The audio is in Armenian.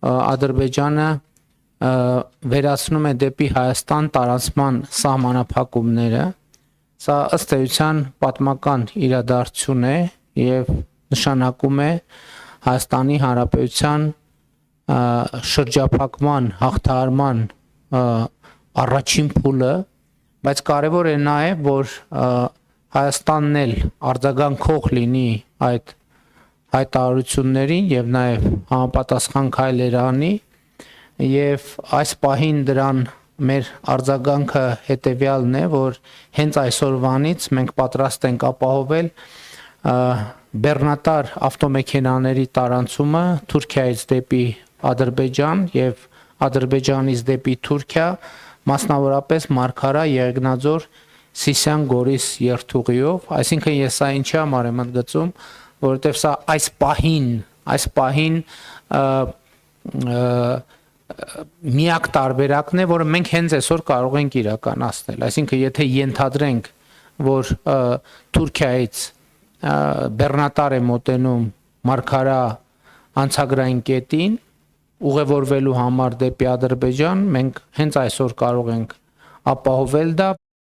Ադրբեջանը վերացնում է դեպի Հայաստան տարածման սահմանափակումները, սա ըստ էության պատմական իրադարձություն է եւ նշանակում է Հայաստանի Հանրապետության շրջափակման, հաղթահարման առաջին փուլը, բայց կարևոր է նաեւ, որ Հայաստանն էլ արձագանքող լինի այդ հայտարարություններին եւ նաեւ համապատասխան քայլեր անի եւ այս պահին դրան մեր արձագանքը հետեւյալն է, որ հենց այսօրվանից մենք պատրաստ ենք ապահովել բեռնատար ավտոմեքենաների տարանցումը Թուրքիայից դեպի Ադրբեջան եւ Ադրբեջանից դեպի Թուրքիա, մասնավորապես Մարգարա, Եղեգնաձոր, Սիսիան, Գորիս երթուղիով, այսինքն ես սա ինչի համար եմ ընդգծում, որովհետեւ սա այս պահին միակ տարբերակն է, որը մենք հենց այսօր կարող ենք իրականացնել, այսինքն եթե ենթադրենք, որ Թուրքիայից բեռնատար է մոտենում Մարգարա անցագրային կետին ուղևորվելու համար դեպի Ադրբեջան, մենք հենց այսօր կարող ենք ապահովել դա